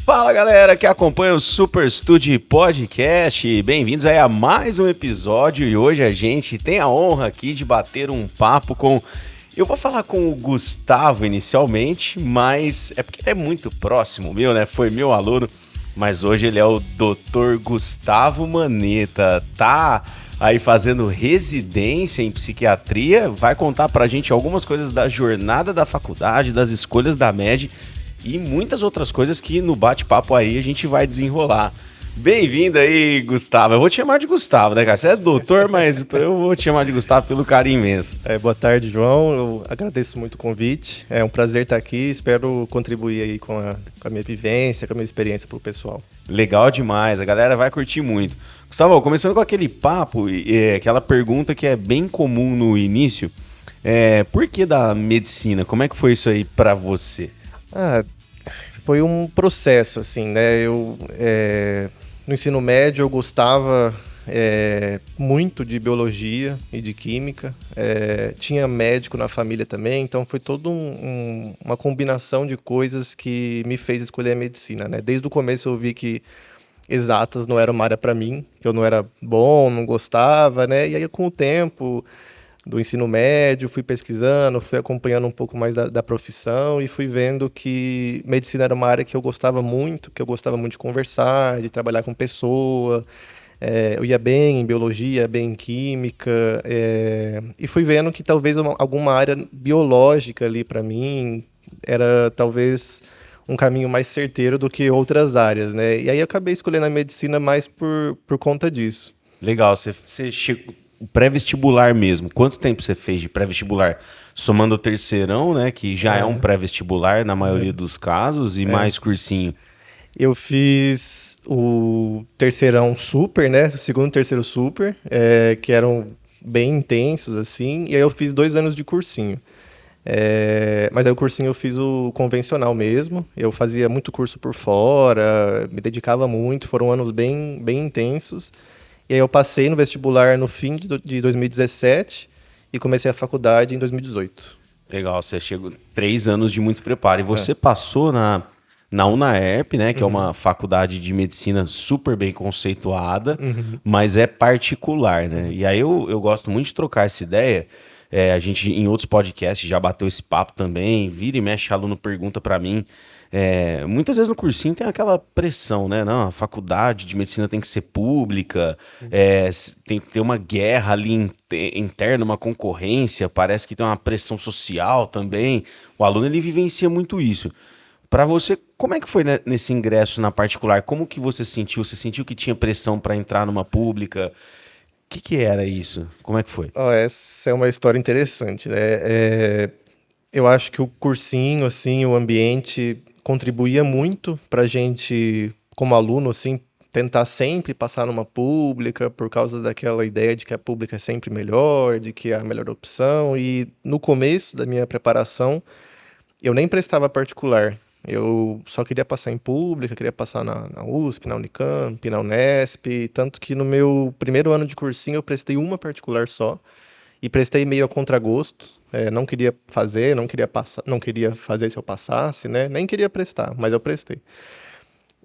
Fala galera que acompanha o Super Studio Podcast, bem-vindos aí a mais um episódio e hoje a gente tem a honra aqui de bater um papo com... Eu vou falar com o Gustavo inicialmente, mas é porque ele é muito próximo meu, né? Foi meu aluno, mas hoje ele é o Dr. Gustavo Manetta, tá aí fazendo residência em psiquiatria, vai contar pra gente algumas coisas da jornada da faculdade, das escolhas da MED e muitas outras coisas que no bate-papo aí a gente vai desenrolar. Bem-vindo aí, Gustavo. Eu vou te chamar de Gustavo, né, cara? Você é doutor, mas eu vou te chamar de Gustavo pelo carinho imenso. Boa tarde, João. Eu agradeço muito o convite. É um prazer estar aqui. Espero contribuir aí com a minha vivência, com a minha experiência para o pessoal. Legal demais. A galera vai curtir muito. Gustavo, começando com aquele papo, aquela pergunta que é bem comum no início. Por que da medicina? Como é que foi isso aí para você? Foi um processo, assim, né? No ensino médio eu gostava muito de biologia e de química. Tinha médico na família também, então foi toda uma combinação de coisas que me fez escolher a medicina, né? Desde o começo eu vi que exatas não era uma área para mim, que eu não era bom, não gostava, né? E aí com o tempo do ensino médio, fui pesquisando, fui acompanhando um pouco mais da profissão e fui vendo que medicina era uma área que eu gostava muito de conversar, de trabalhar com pessoa. Eu ia bem em biologia, bem em química, e fui vendo que talvez alguma área biológica ali para mim era talvez um caminho mais certeiro do que outras áreas, né? E aí eu acabei escolhendo a medicina mais por conta disso. Legal, você chegou... Pré-vestibular mesmo. Quanto tempo você fez de pré-vestibular? Somando o terceirão, né? Que já é um pré-vestibular na maioria dos casos, e mais cursinho. Eu fiz o terceirão super, né? O segundo e terceiro super, que eram bem intensos, assim. E aí eu fiz 2 anos de cursinho. Mas aí o cursinho eu fiz o convencional mesmo. Eu fazia muito curso por fora, me dedicava muito. Foram anos bem, bem intensos. E aí eu passei no vestibular no fim de 2017 e comecei a faculdade em 2018. Legal, você chegou 3 anos de muito preparo. E você passou na UNAERP, né? Que é uma faculdade de medicina super bem conceituada, mas é particular, né? E aí eu gosto muito de trocar essa ideia. A gente, em outros podcasts, já bateu esse papo também. Vira e mexe, aluno pergunta pra mim. Muitas vezes no cursinho tem aquela pressão, né? Não, a faculdade de medicina tem que ser pública, tem que ter uma guerra ali interna, uma concorrência, parece que tem uma pressão social também. O aluno, ele vivencia muito isso. Para você, como é que foi, né, nesse ingresso na particular? Como que você sentiu? Você sentiu que tinha pressão para entrar numa pública? O que era isso? Como é que foi? Essa é uma história interessante, né? Eu acho que o cursinho, assim, o ambiente contribuía muito para a gente, como aluno, assim, tentar sempre passar numa pública por causa daquela ideia de que a pública é sempre melhor, de que é a melhor opção. E no começo da minha preparação, eu nem prestava particular. Eu só queria passar em pública, queria passar na USP, na Unicamp, na Unesp, tanto que no meu primeiro ano de cursinho eu prestei uma particular só e prestei meio a contragosto. Não queria fazer, não queria passar, não queria fazer se eu passasse, né? Nem queria prestar, mas eu prestei.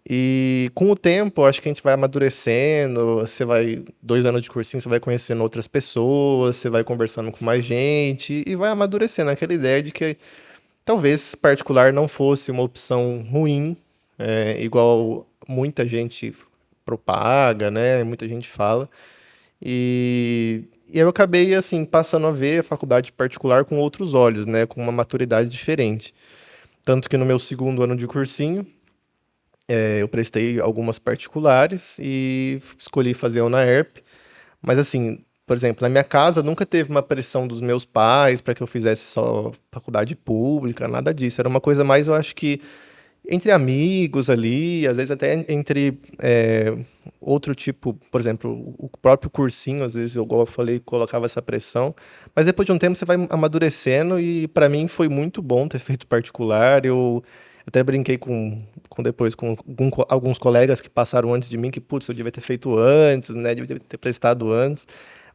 E com o tempo, acho que a gente vai amadurecendo, 2 anos de cursinho, você vai conhecendo outras pessoas, você vai conversando com mais gente e vai amadurecendo aquela ideia de que talvez particular não fosse uma opção ruim, igual muita gente propaga, né? Muita gente fala. E eu acabei, assim, passando a ver a faculdade particular com outros olhos, né? Com uma maturidade diferente. Tanto que no meu segundo ano de cursinho, eu prestei algumas particulares e escolhi fazer a UNAERP. Mas, assim, por exemplo, na minha casa nunca teve uma pressão dos meus pais para que eu fizesse só faculdade pública, nada disso. Era uma coisa mais, eu acho que entre amigos ali, às vezes até entre outro tipo, por exemplo, o próprio cursinho, às vezes, igual eu falei, colocava essa pressão. Mas depois de um tempo você vai amadurecendo e para mim foi muito bom ter feito particular. Eu até brinquei depois com alguns colegas que passaram antes de mim, que, putz, eu devia ter feito antes, né? Devia ter prestado antes.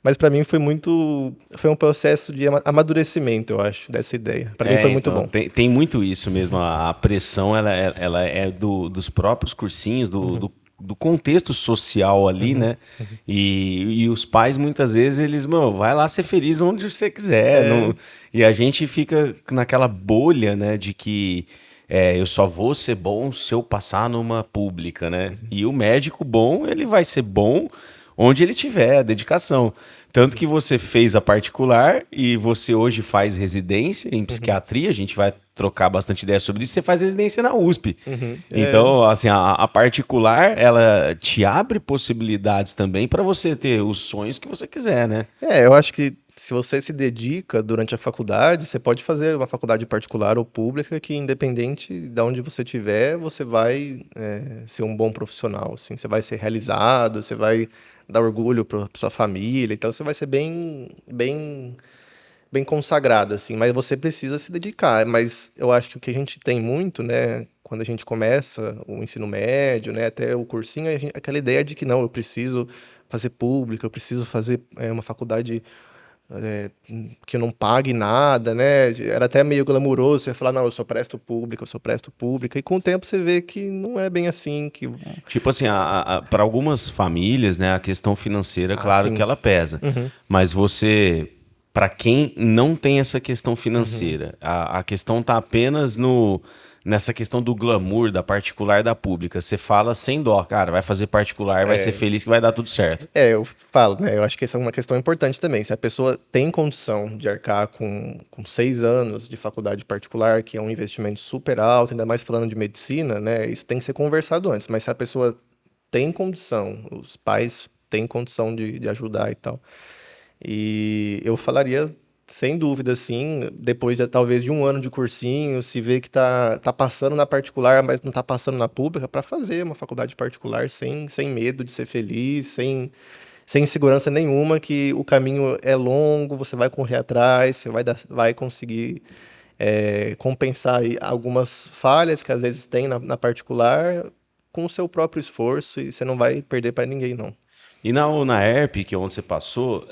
Mas para mim foi um processo de amadurecimento, eu acho, dessa ideia. Para mim foi muito então, bom. tem muito isso mesmo. A pressão ela é dos próprios cursinhos, do contexto social ali, né? E os pais, muitas vezes, eles, vai lá ser feliz onde você quiser. E a gente fica naquela bolha, né, de que eu só vou ser bom se eu passar numa pública, né? E o médico bom, ele vai ser bom onde ele tiver a dedicação. Tanto que você fez a particular e você hoje faz residência em psiquiatria, a gente vai trocar bastante ideia sobre isso, você faz residência na USP. Então, assim, a particular, ela te abre possibilidades também para você ter os sonhos que você quiser, né? Eu acho que se você se dedica durante a faculdade, você pode fazer uma faculdade particular ou pública que, independente de onde você estiver, você vai ser um bom profissional, assim, você vai ser realizado, você vai dar orgulho para sua família, então você vai ser bem consagrado, assim, mas você precisa se dedicar. Mas eu acho que o que a gente tem muito, né, quando a gente começa o ensino médio, né, até o cursinho, aquela ideia de que não, eu preciso fazer pública, eu preciso fazer uma faculdade que eu não pague nada, né? Era até meio glamuroso você falar, não, eu só presto pública, eu só presto pública. E com o tempo você vê que não é bem assim. Tipo assim, para algumas famílias, né, a questão financeira, claro que ela pesa. Mas você, para quem não tem essa questão financeira, a questão tá apenas nessa questão do glamour, da particular, da pública. Você fala sem dó, cara, vai fazer particular, vai ser feliz que vai dar tudo certo. Eu falo, né? Eu acho que essa é uma questão importante também. Se a pessoa tem condição de arcar com 6 anos de faculdade particular, que é um investimento super alto, ainda mais falando de medicina, né? Isso tem que ser conversado antes. Mas se a pessoa tem condição, os pais têm condição de ajudar e tal. E eu falaria, sem dúvida, assim, depois talvez de um ano de cursinho, se vê que tá passando na particular, mas não tá passando na pública, para fazer uma faculdade particular sem medo de ser feliz, sem insegurança nenhuma, que o caminho é longo, você vai correr atrás, você vai conseguir compensar aí algumas falhas que às vezes tem na particular com o seu próprio esforço e você não vai perder para ninguém, não. E na UNAERP, que é onde você passou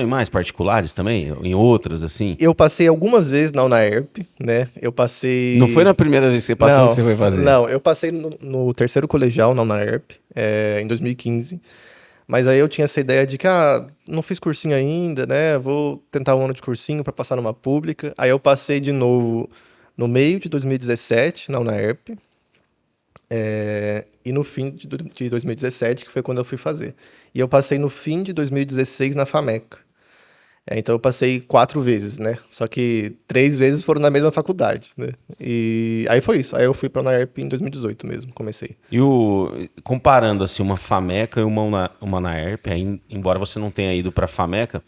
em mais particulares também? Em outras, assim? Eu passei algumas vezes na UNAERP, né? Eu passei... Não foi na primeira vez que você passou que você foi fazer? Não, eu passei no terceiro colegial na UNAERP, em 2015. Mas aí eu tinha essa ideia de que, não fiz cursinho ainda, né? Vou tentar um ano de cursinho para passar numa pública. Aí eu passei de novo no meio de 2017 na UNAERP. E no fim de 2017, que foi quando eu fui fazer. E eu passei no fim de 2016 na FAMECA. Então eu passei 4 vezes, né? Só que 3 vezes foram na mesma faculdade, né? E aí foi isso. Aí eu fui para a UNAERP em 2018 mesmo, comecei. E comparando assim uma FAMECA e uma UNAERP, embora você não tenha ido para a FAMECA,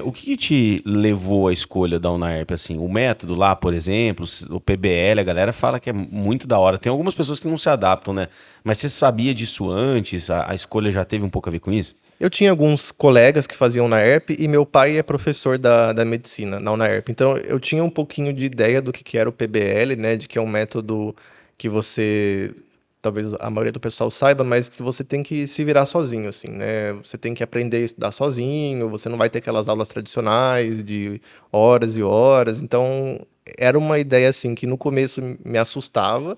o que te levou à escolha da UNAERP? Assim, o método lá, por exemplo, o PBL, a galera fala que é muito da hora. Tem algumas pessoas que não se adaptam, né? Mas você sabia disso antes? A escolha já teve um pouco a ver com isso? Eu tinha alguns colegas que faziam UNAERP e meu pai é professor da medicina na UNAERP. Então eu tinha um pouquinho de ideia do que era o PBL, né? De que é um método que você, talvez a maioria do pessoal saiba, mas que você tem que se virar sozinho, assim, né? Você tem que aprender a estudar sozinho, você não vai ter aquelas aulas tradicionais de horas e horas. Então era uma ideia, assim, que no começo me assustava,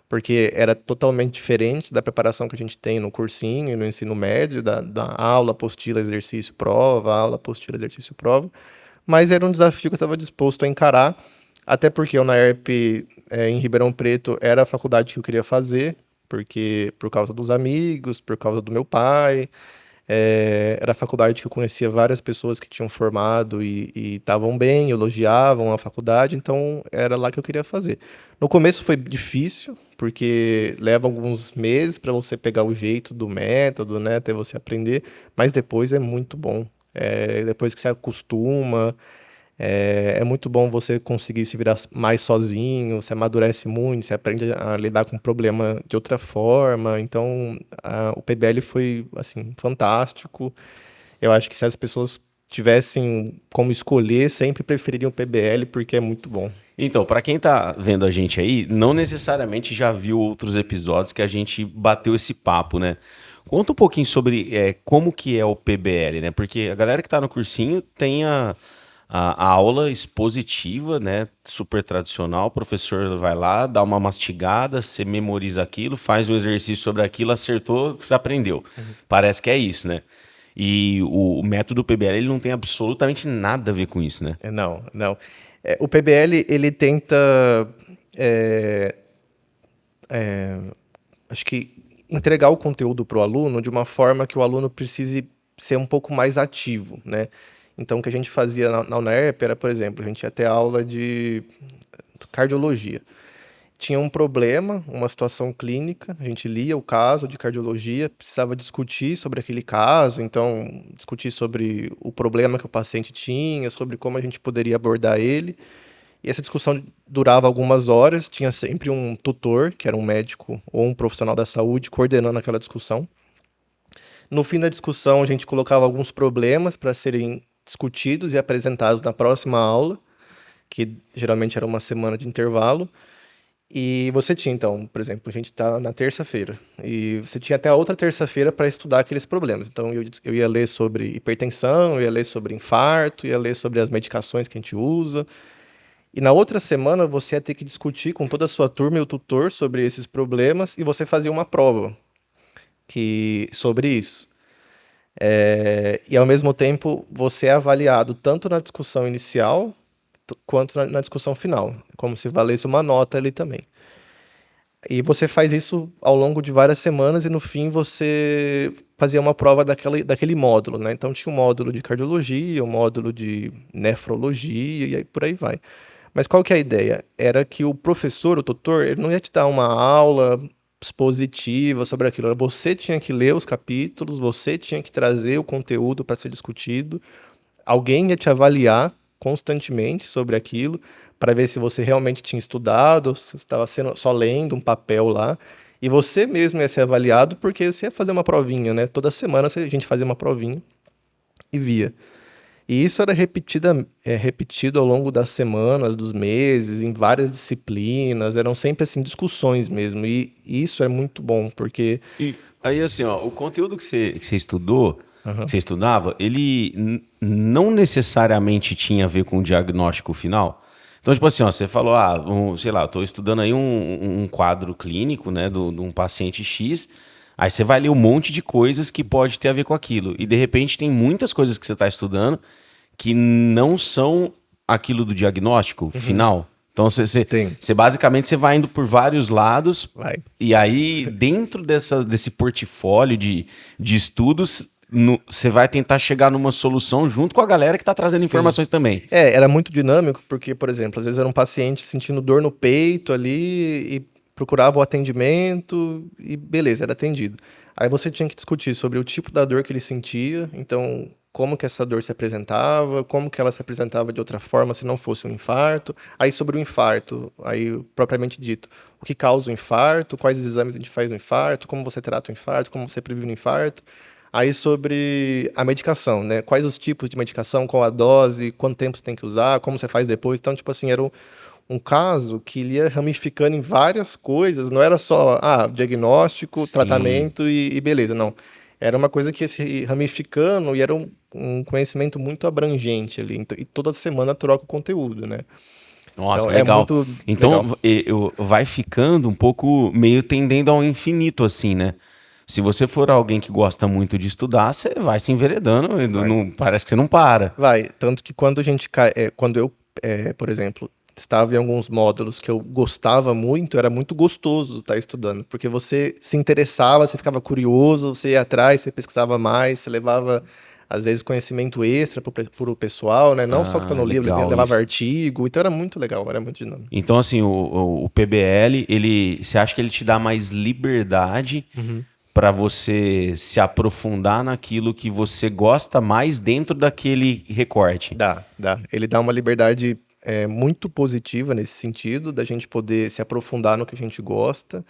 porque era totalmente diferente da preparação que a gente tem no cursinho e no ensino médio, da aula, apostila, exercício, prova, aula, apostila, exercício, prova. Mas era um desafio que eu estava disposto a encarar, até porque a UNAERP em Ribeirão Preto era a faculdade que eu queria fazer, porque por causa dos amigos, por causa do meu pai. Era a faculdade que eu conhecia várias pessoas que tinham formado e estavam bem, elogiavam a faculdade, então era lá que eu queria fazer. No começo foi difícil, porque leva alguns meses para você pegar o jeito do método, né, até você aprender, mas depois é muito bom. Depois que você acostuma, é muito bom você conseguir se virar mais sozinho, você amadurece muito, você aprende a lidar com o problema de outra forma. Então, o PBL foi, assim, fantástico. Eu acho que se as pessoas tivessem como escolher, sempre prefeririam o PBL, porque é muito bom. Então, para quem tá vendo a gente aí, não necessariamente já viu outros episódios que a gente bateu esse papo, né? Conta um pouquinho sobre como que é o PBL, né? Porque a galera que está no cursinho tem a aula expositiva, né? Super tradicional. O professor vai lá, dá uma mastigada, você memoriza aquilo, faz um exercício sobre aquilo, acertou, você aprendeu. Parece que é isso, né? E o método PBL ele não tem absolutamente nada a ver com isso, né? Não, não. O PBL, ele tenta, é, acho que, entregar o conteúdo para o aluno de uma forma que o aluno precise ser um pouco mais ativo, né? Então, o que a gente fazia na UNERP era, por exemplo, a gente ia ter aula de cardiologia. Tinha um problema, uma situação clínica, a gente lia o caso de cardiologia, precisava discutir sobre aquele caso, então discutir sobre o problema que o paciente tinha, sobre como a gente poderia abordar ele. E essa discussão durava algumas horas, tinha sempre um tutor, que era um médico ou um profissional da saúde, coordenando aquela discussão. No fim da discussão, a gente colocava alguns problemas para serem discutidos e apresentados na próxima aula, que geralmente era uma semana de intervalo. E você tinha, então, por exemplo, a gente está na terça-feira, e você tinha até a outra terça-feira para estudar aqueles problemas. Então, eu ia ler sobre hipertensão, eu ia ler sobre infarto, ia ler sobre as medicações que a gente usa. E na outra semana, você ia ter que discutir com toda a sua turma e o tutor sobre esses problemas, e você fazia uma prova sobre isso. E, ao mesmo tempo, você é avaliado tanto na discussão inicial quanto na discussão final, como se valesse uma nota ali também. E você faz isso ao longo de várias semanas e no fim você fazia uma prova daquele módulo, né? Então tinha um módulo de cardiologia, um módulo de nefrologia e aí por aí vai. Mas qual que é a ideia? Era que o professor, o tutor, ele não ia te dar uma aula expositiva sobre aquilo. Você tinha que ler os capítulos, você tinha que trazer o conteúdo para ser discutido, alguém ia te avaliar constantemente sobre aquilo, para ver se você realmente tinha estudado, se estava só lendo um papel lá, e você mesmo ia ser avaliado porque você ia fazer uma provinha, né? Toda semana a gente fazia uma provinha e via. E isso era repetido ao longo das semanas, dos meses, em várias disciplinas, eram sempre assim discussões mesmo, e isso é muito bom, porque... E aí, assim, ó, o conteúdo que você estudou, que você estudava, ele não necessariamente tinha a ver com o diagnóstico final. Então, tipo assim, ó, você falou, sei lá, eu tô estudando aí um quadro clínico, né, de um paciente X, aí você vai ler um monte de coisas que pode ter a ver com aquilo. E, de repente, tem muitas coisas que você está estudando que não são aquilo do diagnóstico final. Então, Tem. você basicamente você vai indo por vários lados, Vai. e aí, dentro desse portfólio de estudos, você vai tentar chegar numa solução junto com a galera que está trazendo informações também. Era muito dinâmico, porque, por exemplo, às vezes era um paciente sentindo dor no peito ali e procurava o atendimento e beleza, era atendido. Aí você tinha que discutir sobre o tipo da dor que ele sentia, então como que essa dor se apresentava, como que ela se apresentava de outra forma se não fosse um infarto. Aí sobre o infarto, aí propriamente dito, o que causa o infarto, quais exames a gente faz no infarto, como você trata o infarto, como você previne o infarto. Aí sobre a medicação, né? Quais os tipos de medicação, qual a dose, quanto tempo você tem que usar, como você faz depois. Então, tipo assim, era um caso que ele ia ramificando em várias coisas, não era só diagnóstico, Sim. tratamento e beleza, não. Era uma coisa que ia se ramificando e era um conhecimento muito abrangente ali. Então, e toda semana troca o conteúdo, né? Nossa, Então, legal. muito Então, legal. vai ficando um pouco meio tendendo ao infinito, assim, né? Se você for alguém que gosta muito de estudar, você vai se enveredando, Vai. parece que você não para. Vai, tanto que quando a gente quando eu, por exemplo, estava em alguns módulos que eu gostava muito, era muito gostoso estar estudando, porque você se interessava, você ficava curioso, você ia atrás, você pesquisava mais, você levava às vezes conhecimento extra para o pessoal, né? Não só que está no livro, Legal levava isso. artigo, então era muito legal, era muito dinâmico. Então, assim, o PBL, você acha que ele te dá mais liberdade para você se aprofundar naquilo que você gosta mais dentro daquele recorte? Dá, dá. Ele dá uma liberdade muito positiva nesse sentido, da gente poder se aprofundar no que a gente gosta.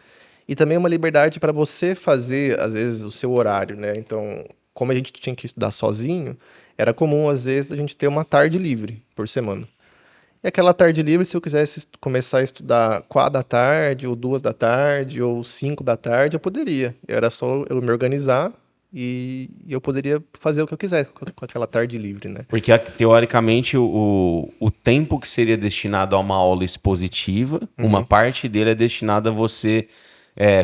E também uma liberdade para você fazer, às vezes, o seu horário, né? Então, como a gente tinha que estudar sozinho, era comum, às vezes, a gente ter uma tarde livre por semana. E aquela tarde livre, se eu quisesse começar a estudar 4 da tarde, ou 2 da tarde, ou 5 da tarde, eu poderia. Era só eu me organizar e eu poderia fazer o que eu quiser com aquela tarde livre, né? Porque, teoricamente, o tempo que seria destinado a uma aula expositiva, uma parte dele é destinada a você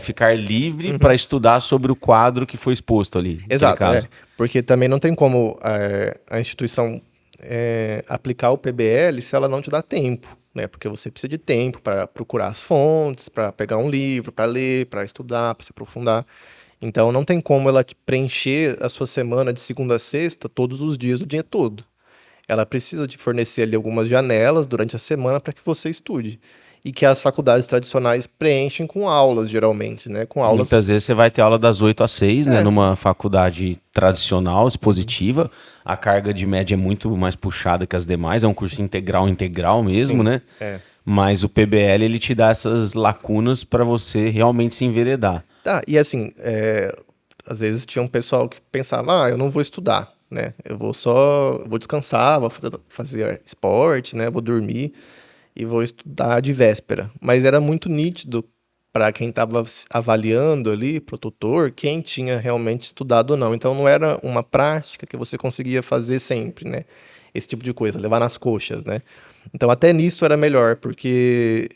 ficar livre para estudar sobre o quadro que foi exposto ali, naquele Exato, caso. porque também não tem como a instituição aplicar o PBL se ela não te dá tempo, né? Porque você precisa de tempo para procurar as fontes, para pegar um livro, para ler, para estudar, para se aprofundar. Então não tem como ela te preencher a sua semana de segunda a sexta todos os dias, o dia todo. Ela precisa de fornecer ali algumas janelas durante a semana para que você estude. E que as faculdades tradicionais preenchem com aulas, geralmente, né? Com Muitas aulas. vezes você vai ter aula das 8 às 6, né? É, Numa faculdade tradicional, expositiva. A carga de média é muito mais puxada que as demais. É um curso integral mesmo, sim. né? Mas o PBL, ele te dá essas lacunas para você realmente se enveredar. Tá, e assim, às vezes tinha um pessoal que pensava, eu não vou estudar, né? Eu vou descansar, vou fazer esporte, né? Vou dormir e vou estudar de véspera. Mas era muito nítido para quem estava avaliando ali, pro tutor, quem tinha realmente estudado ou não. Então não era uma prática que você conseguia fazer sempre, né? Esse tipo de coisa, levar nas coxas, né? Então até nisso era melhor, porque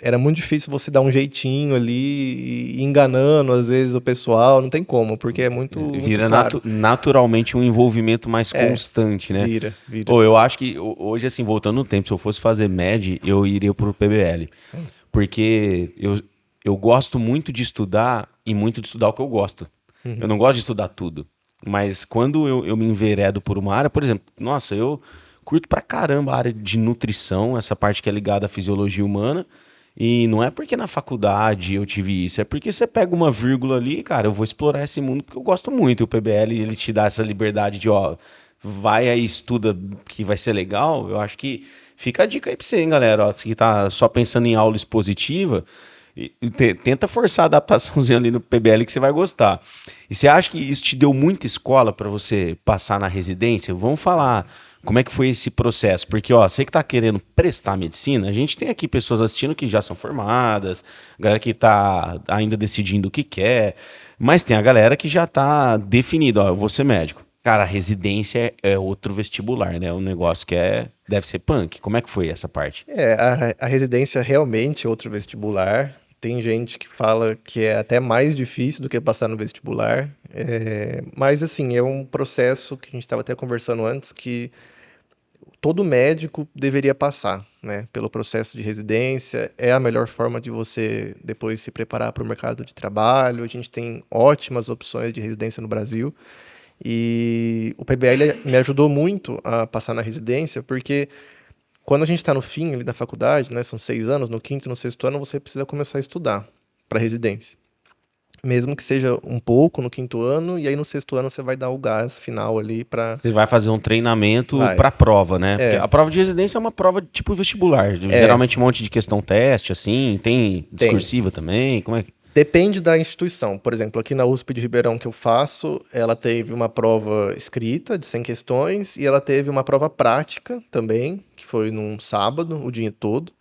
era muito difícil você dar um jeitinho ali e ir enganando às vezes o pessoal, não tem como, porque é muito Vira claro. naturalmente um envolvimento mais constante, né? Vira. Ou eu acho que hoje, assim, voltando no tempo, se eu fosse fazer MED, eu iria pro PBL. Porque eu gosto muito de estudar e muito de estudar o que eu gosto. Eu não gosto de estudar tudo. Mas quando eu me enveredo por uma área, por exemplo, nossa, eu curto pra caramba a área de nutrição, essa parte que é ligada à fisiologia humana. E não é porque na faculdade eu tive isso, é porque você pega uma vírgula ali, cara, eu vou explorar esse mundo porque eu gosto muito. E o PBL, ele te dá essa liberdade de, ó, vai aí, estuda que vai ser legal. Eu acho que fica a dica aí pra você, hein, galera, ó, se tá só pensando em aula expositiva, tenta forçar a adaptaçãozinha ali no PBL que você vai gostar. E você acha que isso te deu muita escola para você passar na residência? Vamos falar como é que foi esse processo, porque ó, você que tá querendo prestar medicina, a gente tem aqui pessoas assistindo que já são formadas, galera que tá ainda decidindo o que quer, mas tem a galera que já tá definido, ó, eu vou ser médico. Cara, a residência é outro vestibular, né? Um negócio que deve ser punk. Como é que foi essa parte? A residência realmente é outro vestibular. Tem gente que fala que é até mais difícil do que passar no vestibular. Mas, assim, é um processo que a gente estava até conversando antes, que todo médico deveria passar, né? Pelo processo de residência. É a melhor forma de você depois se preparar para o mercado de trabalho. A gente tem ótimas opções de residência no Brasil. E o PBL me ajudou muito a passar na residência, porque quando a gente está no fim ali da faculdade, né, são 6 anos, no quinto e no sexto ano, você precisa começar a estudar para residência. Mesmo que seja um pouco no quinto ano, e aí no sexto ano você vai dar o gás final ali para. Você vai fazer um treinamento Vai. para prova, né? Porque a prova de residência é uma prova tipo vestibular. Geralmente um monte de questão teste, assim. Tem discursiva também. Como é que... Depende da instituição. Por exemplo, aqui na USP de Ribeirão que eu faço, ela teve uma prova escrita de 100 questões e ela teve uma prova prática também, que foi num sábado, o dia todo.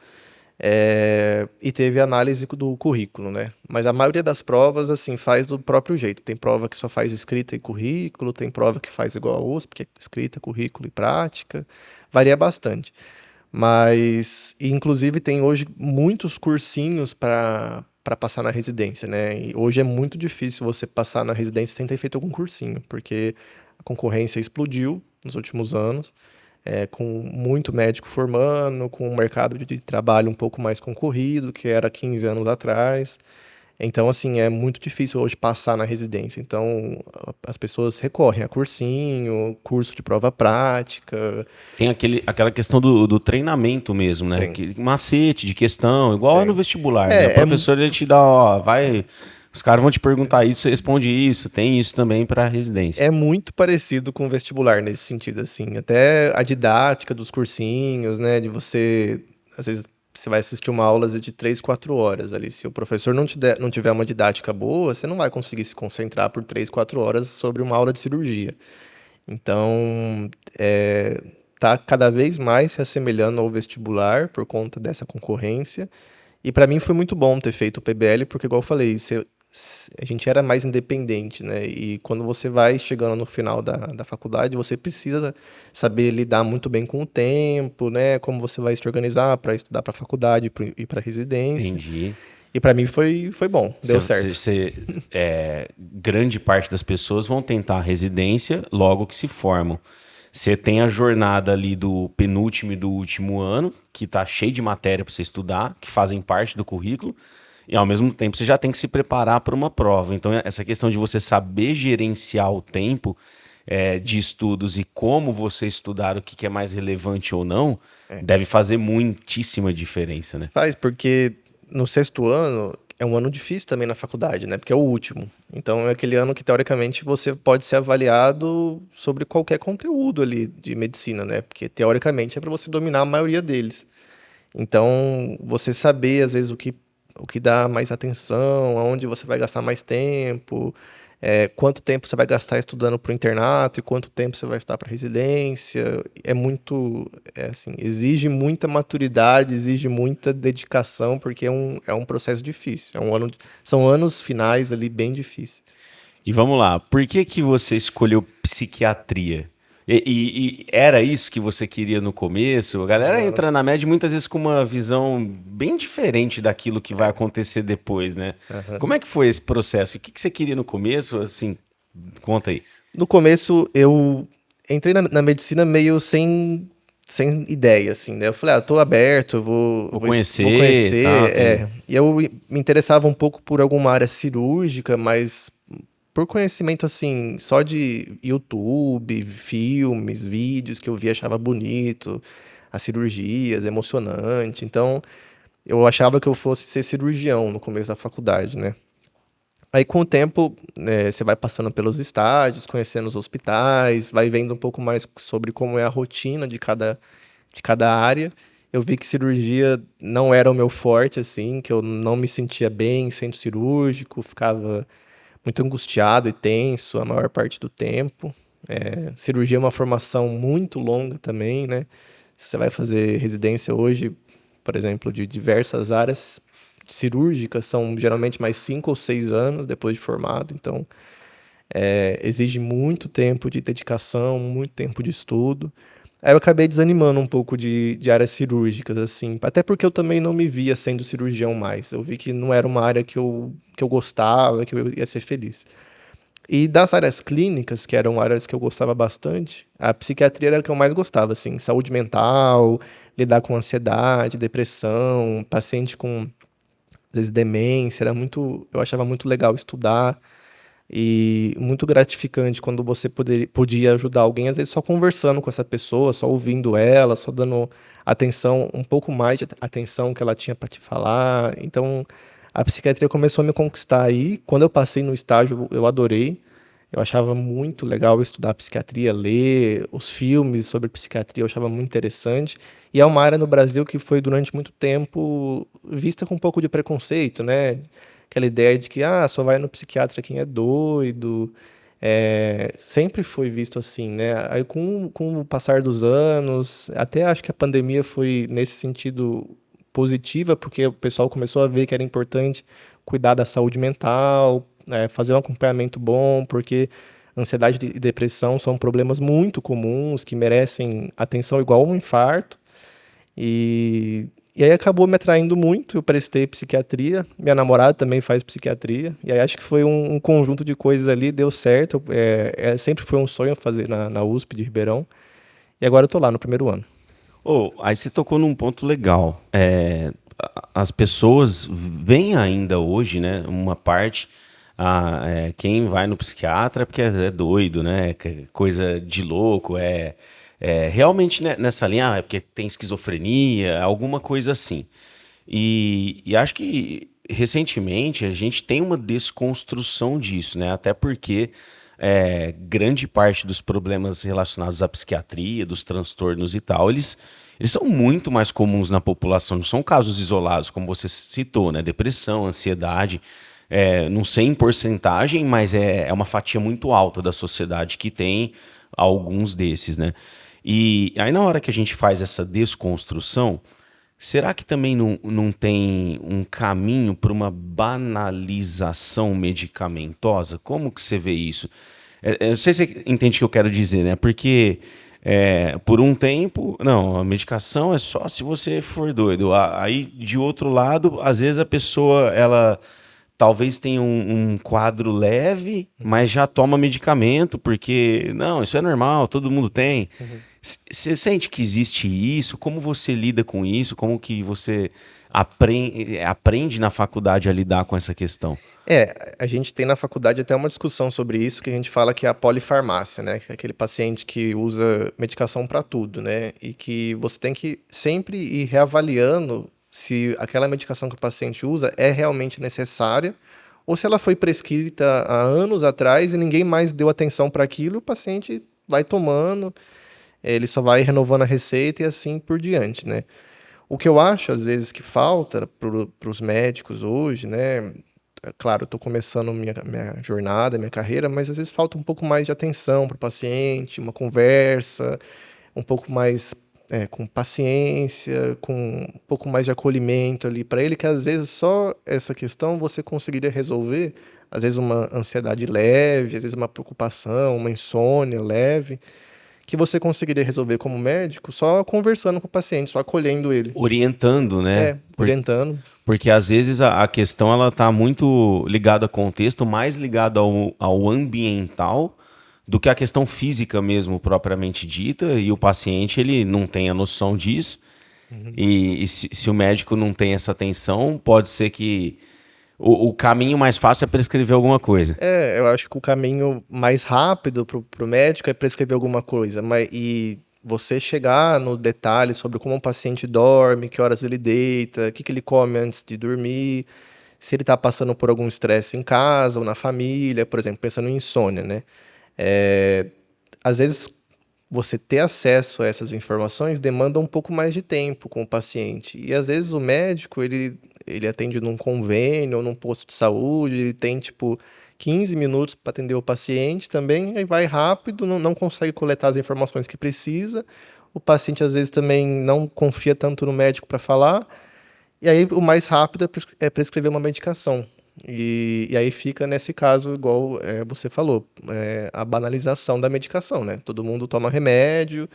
E teve análise do currículo, né? Mas a maioria das provas, assim, faz do próprio jeito. Tem prova que só faz escrita e currículo, tem prova que faz igual a USP, que é escrita, currículo e prática. Varia bastante. Mas, inclusive, tem hoje muitos cursinhos para passar na residência, né? E hoje é muito difícil você passar na residência sem ter feito algum cursinho, porque a concorrência explodiu nos últimos anos, com muito médico formando, com um mercado de trabalho um pouco mais concorrido, que era 15 anos atrás. Então, assim, é muito difícil hoje passar na residência. Então, as pessoas recorrem a cursinho, curso de prova prática. Tem aquela questão do treinamento mesmo, né? Macete de questão, igual é no vestibular, né? O professor ele te dá, ó, vai... Os caras vão te perguntar isso, você responde isso. Tem isso também para residência. É muito parecido com o vestibular nesse sentido, assim. Até a didática dos cursinhos, né? De você... Às vezes você vai assistir uma aula de 3, 4 horas ali. Se o professor não tiver uma didática boa, você não vai conseguir se concentrar por 3, 4 horas sobre uma aula de cirurgia. Então, tá cada vez mais se assemelhando ao vestibular por conta dessa concorrência. E para mim foi muito bom ter feito o PBL, porque, igual eu falei, a gente era mais independente, né? E quando você vai chegando no final da faculdade, você precisa saber lidar muito bem com o tempo, né? Como você vai se organizar para estudar para a faculdade e para residência. Entendi. E para mim foi bom, deu certo. Grande parte das pessoas vão tentar a residência logo que se formam. Você tem a jornada ali do penúltimo e do último ano, que tá cheio de matéria para você estudar, que fazem parte do currículo, e ao mesmo tempo você já tem que se preparar para uma prova. Então, essa questão de você saber gerenciar o tempo de estudos e como você estudar o que é mais relevante ou não, deve fazer muitíssima diferença, né? Faz, porque no sexto ano é um ano difícil também na faculdade, né? Porque é o último. Então é aquele ano que, teoricamente, você pode ser avaliado sobre qualquer conteúdo ali de medicina, né? Porque, teoricamente, é para você dominar a maioria deles. Então, você saber, às vezes, o que dá mais atenção, aonde você vai gastar mais tempo, quanto tempo você vai gastar estudando para o internato e quanto tempo você vai estudar para residência. Assim, exige muita maturidade, exige muita dedicação, porque é um processo difícil. São anos finais ali bem difíceis. E vamos lá, por que você escolheu psiquiatria? E era isso que você queria no começo? A galera entra na média muitas vezes com uma visão bem diferente daquilo que vai acontecer depois, né? Como é que foi esse processo? O que você queria no começo? Assim, conta aí. No começo, eu entrei na medicina meio sem ideia, assim, né? Eu falei, tô aberto, vou conhecer. Tá, E eu me interessava um pouco por alguma área cirúrgica, mas por conhecimento, assim, só de YouTube, filmes, vídeos que eu via, achava bonito, as cirurgias, emocionante. Então, eu achava que eu fosse ser cirurgião no começo da faculdade, né? Aí, com o tempo, você vai passando pelos estágios, conhecendo os hospitais, vai vendo um pouco mais sobre como é a rotina de cada área. Eu vi que cirurgia não era o meu forte, assim, que eu não me sentia bem em centro cirúrgico, ficava muito angustiado e tenso a maior parte do tempo. Cirurgia é uma formação muito longa também, né? Se você vai fazer residência hoje, por exemplo, de diversas áreas cirúrgicas, são geralmente mais 5 ou 6 anos depois de formado. Então, exige muito tempo de dedicação, muito tempo de estudo. Aí eu acabei desanimando um pouco de áreas cirúrgicas, assim, até porque eu também não me via sendo cirurgião mais. Eu vi que não era uma área que eu gostava, que eu ia ser feliz. E das áreas clínicas, que eram áreas que eu gostava bastante, a psiquiatria era a que eu mais gostava, assim, saúde mental, lidar com ansiedade, depressão, paciente com, às vezes, demência, eu achava muito legal estudar. E muito gratificante quando você podia ajudar alguém, às vezes só conversando com essa pessoa, só ouvindo ela, só dando atenção, um pouco mais de atenção que ela tinha para te falar. Então, a psiquiatria começou a me conquistar aí. Quando eu passei no estágio, eu adorei. Eu achava muito legal estudar psiquiatria, ler os filmes sobre psiquiatria, eu achava muito interessante. E é uma área no Brasil que foi durante muito tempo vista com um pouco de preconceito, né? Aquela ideia de que só vai no psiquiatra quem é doido. Sempre foi visto assim, né? Aí com o passar dos anos, até acho que a pandemia foi nesse sentido positiva, porque o pessoal começou a ver que era importante cuidar da saúde mental, fazer um acompanhamento bom, porque ansiedade e depressão são problemas muito comuns, que merecem atenção igual um infarto. E aí acabou me atraindo muito, eu prestei psiquiatria, minha namorada também faz psiquiatria, e aí acho que foi um conjunto de coisas ali, deu certo, sempre foi um sonho fazer na USP de Ribeirão, e agora eu tô lá no primeiro ano. Aí você tocou num ponto legal. As pessoas veem ainda hoje, né, uma parte, quem vai no psiquiatra é porque é doido, né, coisa de louco, realmente nessa linha, é porque tem esquizofrenia, alguma coisa assim. E acho que recentemente a gente tem uma desconstrução disso, né? Até porque grande parte dos problemas relacionados à psiquiatria, dos transtornos e tal, eles são muito mais comuns na população, não são casos isolados, como você citou, né? Depressão, ansiedade, não sei em porcentagem, mas é uma fatia muito alta da sociedade que tem alguns desses, né? E aí na hora que a gente faz essa desconstrução, será que também não tem um caminho para uma banalização medicamentosa? Como que você vê isso? Eu não sei se você entende o que eu quero dizer, né? Porque por um tempo, não, a medicação é só se você for doido. Aí, de outro lado, às vezes a pessoa, ela talvez tenha um quadro leve, mas já toma medicamento, porque, não, isso é normal, todo mundo tem. Você sente que existe isso? Como você lida com isso? Como que você aprende na faculdade a lidar com essa questão? A gente tem na faculdade até uma discussão sobre isso, que a gente fala que é a polifarmácia, né? Que é aquele paciente que usa medicação para tudo, né? E que você tem que sempre ir reavaliando se aquela medicação que o paciente usa é realmente necessária ou se ela foi prescrita há anos atrás e ninguém mais deu atenção para aquilo, o paciente vai tomando, ele só vai renovando a receita e assim por diante, né? O que eu acho, às vezes, que falta para os médicos hoje, né? Claro, eu estou começando minha jornada, minha carreira, mas às vezes falta um pouco mais de atenção para o paciente, uma conversa, um pouco mais com paciência, com um pouco mais de acolhimento ali para ele, que às vezes só essa questão você conseguiria resolver, às vezes uma ansiedade leve, às vezes uma preocupação, uma insônia leve, que você conseguiria resolver como médico só conversando com o paciente, só acolhendo ele. Orientando, né? Orientando. Porque às vezes a questão ela tá muito ligada ao contexto, mais ligada ao ambiental do que a questão física mesmo, propriamente dita, e o paciente ele não tem a noção disso. E se o médico não tem essa atenção, pode ser que o caminho mais fácil é prescrever alguma coisa. Eu acho que o caminho mais rápido pro médico é prescrever alguma coisa, e você chegar no detalhe sobre como um paciente dorme, que horas ele deita, o que ele come antes de dormir, se ele está passando por algum estresse em casa ou na família, por exemplo, pensando em insônia, né? Às vezes, você ter acesso a essas informações demanda um pouco mais de tempo com o paciente. E às vezes o médico, ele atende num convênio ou num posto de saúde, ele tem tipo 15 minutos para atender o paciente também, aí vai rápido, não consegue coletar as informações que precisa. O paciente às vezes também não confia tanto no médico para falar. E aí o mais rápido é prescrever uma medicação. E aí fica nesse caso, igual você falou, a banalização da medicação, né? Todo mundo toma remédio,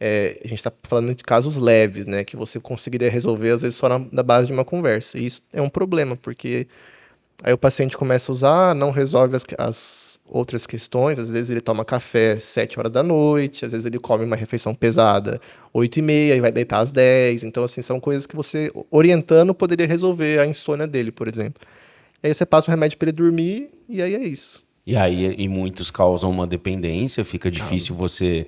a gente está falando de casos leves, né? Que você conseguiria resolver, às vezes, só na base de uma conversa. E isso é um problema, porque aí o paciente começa a usar, não resolve as outras questões, às vezes ele toma café 7 horas da noite, às vezes ele come uma refeição pesada 8h30 e vai deitar às 10. Então, assim, são coisas que você, orientando, poderia resolver a insônia dele, por exemplo. E aí você passa o remédio para ele dormir e aí é isso. E aí, e muitos causam uma dependência, fica difícil você...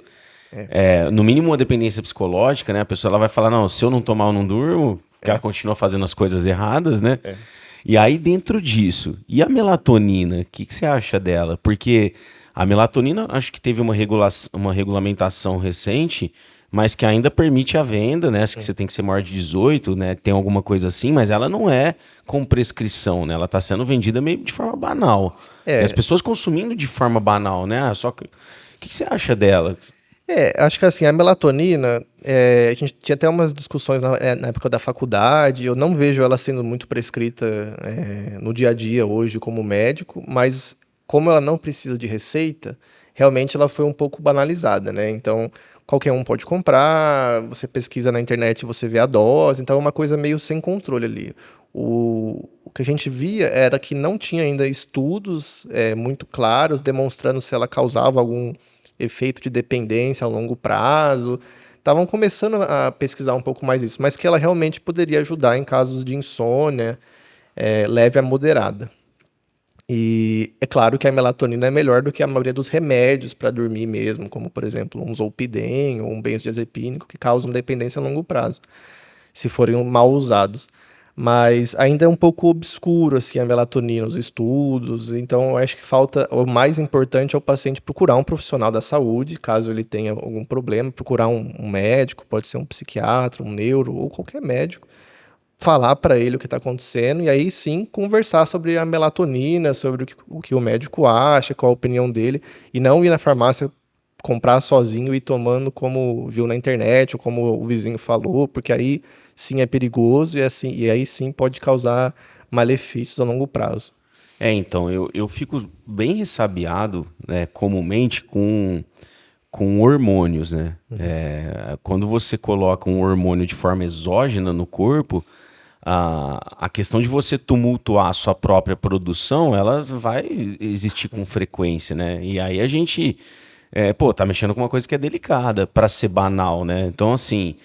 no mínimo uma dependência psicológica, né? A pessoa ela vai falar, não, se eu não tomar eu não durmo, que ela continua fazendo as coisas erradas, né? E aí dentro disso, e a melatonina, o que você acha dela? Porque a melatonina acho que teve uma regulamentação recente, mas que ainda permite a venda, né? Acho que você tem que ser maior de 18, né? Tem alguma coisa assim, mas ela não é com prescrição, né? Ela está sendo vendida meio de forma banal. E as pessoas consumindo de forma banal, né? Só que o que você acha dela? Acho que assim, a melatonina, a gente tinha até umas discussões na época da faculdade, eu não vejo ela sendo muito prescrita no dia a dia hoje como médico, mas como ela não precisa de receita, realmente ela foi um pouco banalizada, né? Então, qualquer um pode comprar, você pesquisa na internet e você vê a dose, então é uma coisa meio sem controle ali. O que a gente via era que não tinha ainda estudos muito claros demonstrando se ela causava algum efeito de dependência a longo prazo. Estavam começando a pesquisar um pouco mais isso, mas que ela realmente poderia ajudar em casos de insônia leve a moderada. E é claro que a melatonina é melhor do que a maioria dos remédios para dormir mesmo, como, por exemplo, um zolpidem ou um benzodiazepínico, que causam dependência a longo prazo, se forem mal usados. Mas ainda é um pouco obscuro assim, a melatonina, os estudos, então eu acho que falta, o mais importante é o paciente procurar um profissional da saúde, caso ele tenha algum problema, procurar um médico, pode ser um psiquiatra, um neuro ou qualquer médico, falar para ele o que está acontecendo e aí sim conversar sobre a melatonina, sobre o que o médico acha, qual a opinião dele, e não ir na farmácia comprar sozinho e ir tomando como viu na internet ou como o vizinho falou, porque aí sim é perigoso e aí sim pode causar malefícios a longo prazo. Então, eu fico bem ressabiado, né, comumente com hormônios, né? Quando você coloca um hormônio de forma exógena no corpo, a questão de você tumultuar a sua própria produção, ela vai existir com frequência, né? E aí a gente, tá mexendo com uma coisa que é delicada, para ser banal, né? Então, assim,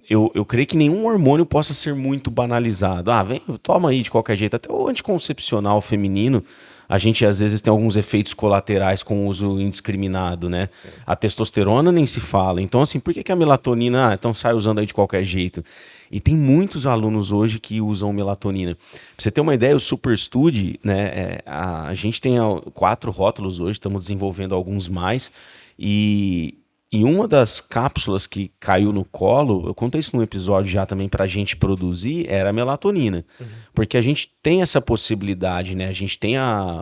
eu creio que nenhum hormônio possa ser muito banalizado. Vem, toma aí de qualquer jeito. Até o anticoncepcional feminino, a gente às vezes tem alguns efeitos colaterais com o uso indiscriminado, né? A testosterona nem se fala. Então, assim, por que a melatonina, então sai usando aí de qualquer jeito? E tem muitos alunos hoje que usam melatonina. Pra você ter uma ideia, o Superstudy, né? A gente tem 4 rótulos hoje, estamos desenvolvendo alguns mais. E uma das cápsulas que caiu no colo, eu contei isso num episódio já também para a gente produzir, era a melatonina. Porque a gente tem essa possibilidade, né? A gente tem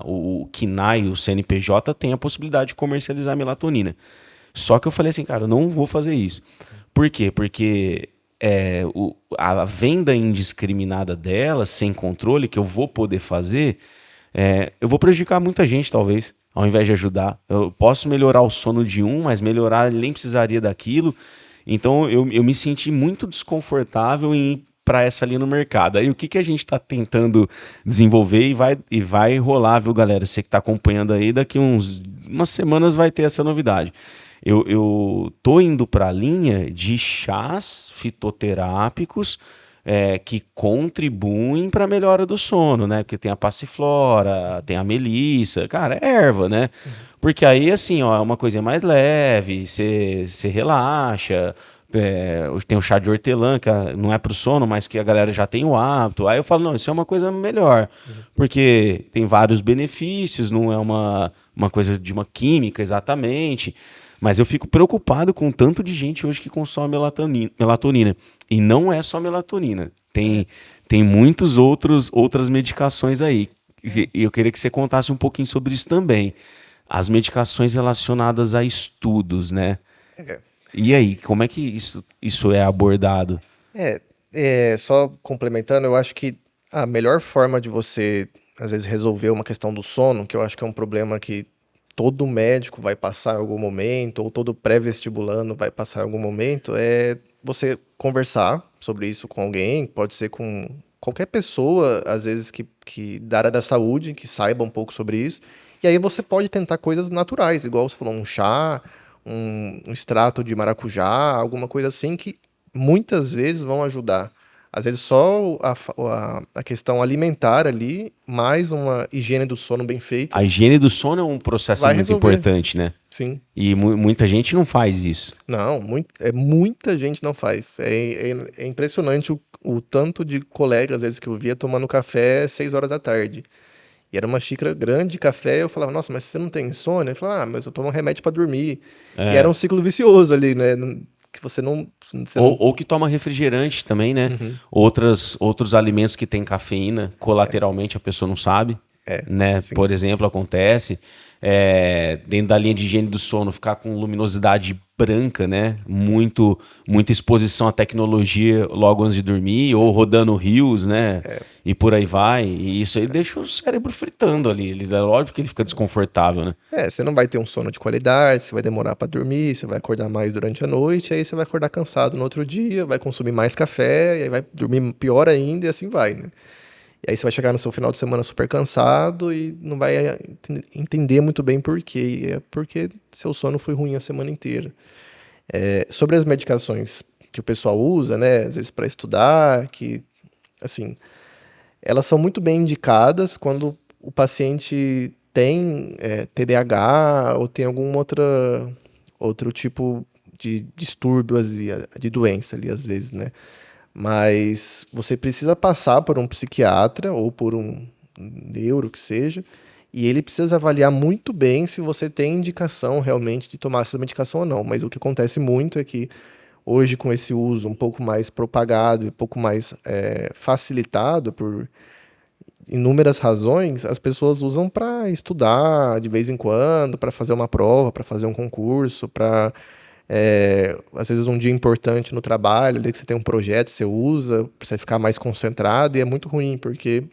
o KNAI, o CNPJ, tem a possibilidade de comercializar a melatonina. Só que eu falei assim, cara, eu não vou fazer isso. Por quê? Porque a venda indiscriminada dela, sem controle, que eu vou poder fazer, eu vou prejudicar muita gente, talvez. Ao invés de ajudar, eu posso melhorar o sono de um, mas melhorar ele nem precisaria daquilo. Então eu me senti muito desconfortável em ir para essa linha no mercado. Aí o que a gente está tentando desenvolver e vai rolar, viu, galera? Você que está acompanhando aí, daqui umas semanas vai ter essa novidade. Eu tô indo para a linha de chás fitoterápicos que contribuem para a melhora do sono, né? Porque tem a passiflora, tem a melissa, cara, é erva, né? Porque aí, assim, ó, é uma coisinha mais leve, você relaxa. Tem o chá de hortelã, que não é pro sono, mas que a galera já tem o hábito. Aí eu falo, não, isso é uma coisa melhor, porque tem vários benefícios, não é uma coisa de uma química exatamente. Mas eu fico preocupado com o tanto de gente hoje que consome melatonina. E não é só melatonina. Tem muitas outras medicações aí. E eu queria que você contasse um pouquinho sobre isso também. As medicações relacionadas a estudos, né? E aí, como é que isso é abordado? Só complementando, eu acho que a melhor forma de você, às vezes, resolver uma questão do sono, que eu acho que é um problema que todo médico vai passar em algum momento, ou todo pré-vestibulando vai passar em algum momento, é você conversar sobre isso com alguém, pode ser com qualquer pessoa, às vezes, que da área da saúde, que saiba um pouco sobre isso. E aí você pode tentar coisas naturais, igual você falou, um chá, um extrato de maracujá, alguma coisa assim que muitas vezes vão ajudar. Às vezes só a questão alimentar ali, mais uma higiene do sono bem feita, A higiene do sono é um processo vai muito resolver. importante, né? Sim. E muita gente não faz isso. Não, muita gente não faz. É impressionante o tanto de colegas, às vezes, que eu via tomando café 6 horas da tarde. E era uma xícara grande de café, eu falava, nossa, mas você não tem insônia? Ele falava, mas eu tomo um remédio para dormir. E era um ciclo vicioso ali, né? Que você não... Ou que toma refrigerante também, né? Outros alimentos que têm cafeína, colateralmente a pessoa não sabe. Né? sim. Por exemplo, acontece dentro da linha de higiene do sono ficar com luminosidade branca, né? Muita exposição à tecnologia logo antes de dormir, ou rodando rios, né? E por aí vai. E isso aí deixa o cérebro fritando ali. É lógico que ele fica desconfortável, né? Você não vai ter um sono de qualidade, você vai demorar para dormir, você vai acordar mais durante a noite, aí você vai acordar cansado no outro dia, vai consumir mais café, e aí vai dormir pior ainda, e assim vai, né? E aí você vai chegar no seu final de semana super cansado e não vai entender muito bem por quê. E é porque seu sono foi ruim a semana inteira. Sobre as medicações que o pessoal usa, né, às vezes para estudar, que, assim, elas são muito bem indicadas o paciente tem TDAH ou tem algum outro tipo de distúrbio, de doença ali, às vezes, né? Mas você precisa passar por um psiquiatra ou por um neuro que seja, e ele precisa avaliar muito bem se você tem indicação realmente de tomar essa medicação ou não. Mas o que acontece muito é que hoje, com esse uso um pouco mais propagado e um pouco mais facilitado inúmeras razões, as pessoas usam para estudar de vez em quando, para fazer uma prova, para fazer um concurso, para às vezes um dia importante no trabalho, ali que você tem um projeto, você usa para você ficar mais concentrado, e é muito ruim, porque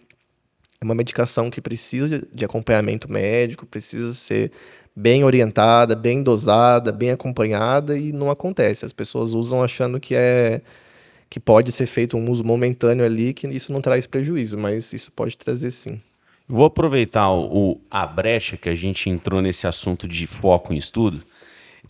é uma medicação que precisa de acompanhamento médico, precisa ser bem orientada, bem dosada, bem acompanhada, e não acontece. As pessoas usam achando que pode ser feito um uso momentâneo ali, que isso não traz prejuízo, mas isso pode trazer sim. Vou aproveitar a brecha que a gente entrou nesse assunto de foco em estudo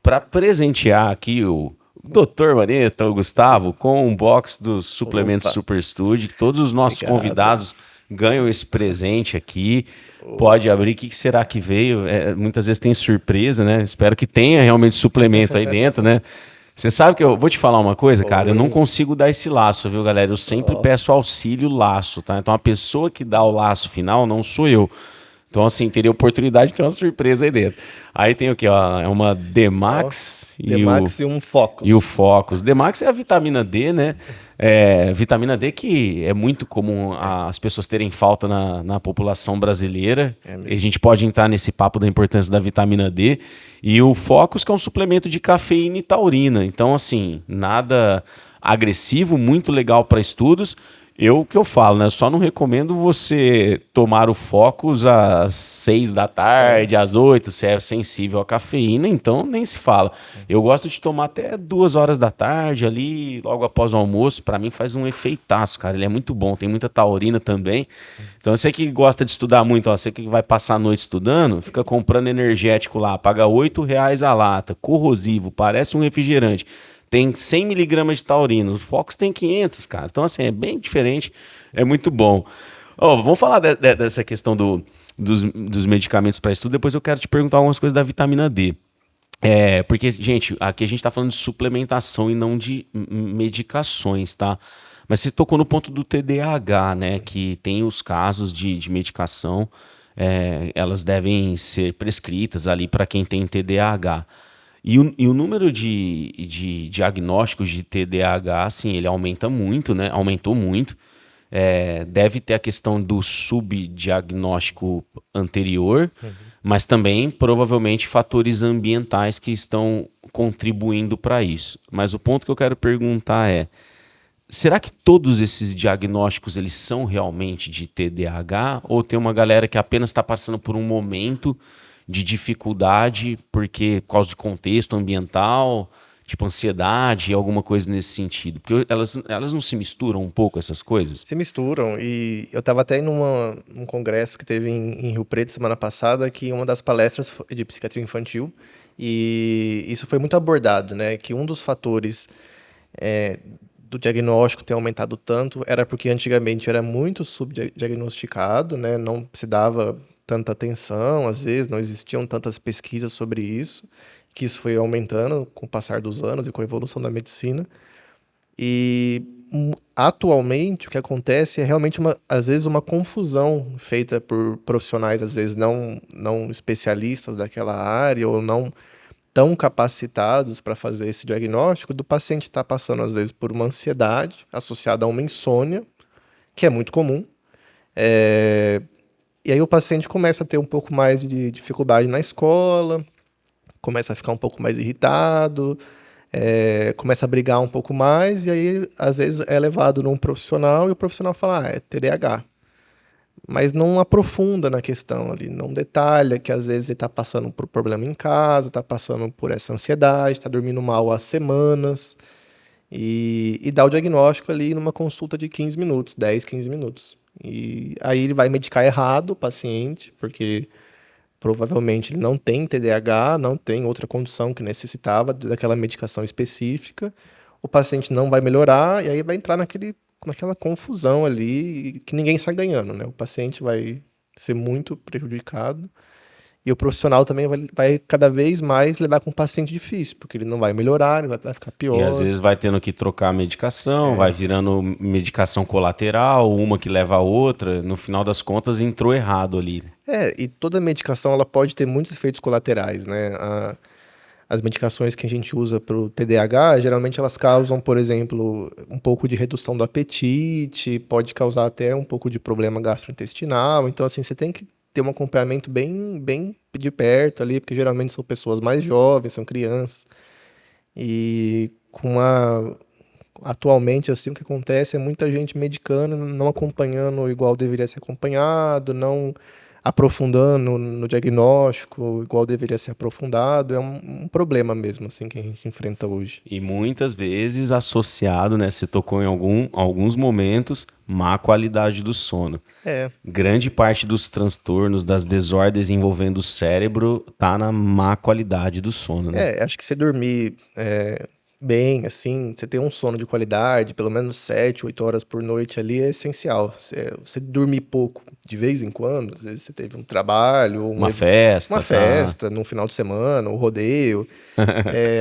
para presentear aqui o Dr. Manetta, o Gustavo, com um box dos suplementos Opa. Super Studio, que todos os nossos Obrigado. convidados ganham esse presente aqui. Pode abrir. O que será que veio? Muitas vezes tem surpresa, né? Espero que tenha realmente suplemento aí dentro, né? Você sabe que eu vou te falar uma coisa, cara? Eu não consigo dar esse laço, viu, galera? Eu sempre peço auxílio laço, tá? Então a pessoa que dá o laço final não sou eu. Então, assim, teria oportunidade de ter uma surpresa aí dentro. Aí tem o quê? Ó, é uma Demax Demax e um Focus. E o Focus. Demax é a vitamina D, né? Vitamina D que é muito comum as pessoas terem falta na população brasileira. A gente pode entrar nesse papo da importância da vitamina D. E o Focus, que é um suplemento de cafeína e taurina. Então, assim, nada agressivo, muito legal para estudos. O que eu falo, né? Só não recomendo você tomar o Focus às 6 da tarde, às 8, se é sensível à cafeína, então nem se fala. Eu gosto de tomar até 2 horas da tarde ali, logo após o almoço. Pra mim faz um efeitaço, cara. Ele é muito bom, tem muita taurina também. Então você que gosta de estudar muito, ó, você que vai passar a noite estudando, fica comprando energético lá, paga R$ 8 a lata, corrosivo, parece um refrigerante. Tem 100 miligramas de taurina, o Focus tem 500, cara. Então, assim, é bem diferente, é muito bom. Vamos falar dessa questão dos medicamentos para estudo, depois eu quero te perguntar algumas coisas da vitamina D. Porque, gente, aqui a gente tá falando de suplementação e não de medicações, tá? Mas você tocou no ponto do TDAH, né? Que tem os casos de medicação, elas devem ser prescritas ali para quem tem TDAH. E o número de diagnósticos de TDAH, assim, ele aumenta muito, né? Aumentou muito. Deve ter a questão do subdiagnóstico anterior, mas também, provavelmente, fatores ambientais que estão contribuindo para isso. Mas o ponto que eu quero perguntar será que todos esses diagnósticos eles são realmente de TDAH? Ou tem uma galera que apenas está passando por um momento de dificuldade por causa de contexto ambiental, tipo ansiedade, alguma coisa nesse sentido? Porque elas não se misturam um pouco, essas coisas? Se misturam, e eu estava até num congresso que teve em Rio Preto semana passada, que uma das palestras foi de psiquiatria infantil, e isso foi muito abordado, né? Que um dos fatores do diagnóstico ter aumentado tanto era porque antigamente era muito subdiagnosticado, né? Não se dava tanta atenção, às vezes, não existiam tantas pesquisas sobre isso, que isso foi aumentando com o passar dos anos e com a evolução da medicina. E atualmente o que acontece é realmente, às vezes, uma confusão feita por profissionais, às vezes, não especialistas daquela área ou não tão capacitados para fazer esse diagnóstico, do paciente estar passando, às vezes, por uma ansiedade associada a uma insônia, que é muito comum. E aí o paciente começa a ter um pouco mais de dificuldade na escola, começa a ficar um pouco mais irritado, começa a brigar um pouco mais, e aí às vezes é levado num profissional e o profissional fala, é TDAH. Mas não aprofunda na questão ali, não detalha que às vezes ele está passando por problema em casa, está passando por essa ansiedade, está dormindo mal há semanas, e dá o diagnóstico ali numa consulta de 15 minutos, 10, 15 minutos. E aí ele vai medicar errado o paciente, porque provavelmente ele não tem TDAH, não tem outra condição que necessitava daquela medicação específica. O paciente não vai melhorar e aí vai entrar naquela confusão ali que ninguém sai ganhando, né? O paciente vai ser muito prejudicado e o profissional também vai cada vez mais lidar com um paciente difícil, porque ele não vai melhorar, ele vai ficar pior. E às vezes vai tendo que trocar a medicação, vai virando medicação colateral, uma que leva a outra. No final das contas, entrou errado ali. E toda medicação ela pode ter muitos efeitos colaterais, né? as medicações que a gente usa para o TDAH, geralmente elas causam, por exemplo, um pouco de redução do apetite, pode causar até um pouco de problema gastrointestinal. Então, assim, você tem que ter um acompanhamento bem de perto ali, porque geralmente são pessoas mais jovens, são crianças. E atualmente, assim, o que acontece é muita gente medicando, não acompanhando igual deveria ser acompanhado, não aprofundando no diagnóstico igual deveria ser aprofundado. É um problema mesmo, assim, que a gente enfrenta hoje. E muitas vezes associado, né? Você tocou em alguns momentos, má qualidade do sono. É, Grande parte dos transtornos, das desordens envolvendo o cérebro, tá na má qualidade do sono, né? acho que você dormir bem, assim, você ter um sono de qualidade, pelo menos 7, 8 horas por noite ali é essencial. Você dormir pouco de vez em quando, às vezes você teve um trabalho, Uma uma festa, tá? festa, num final de semana, um rodeio,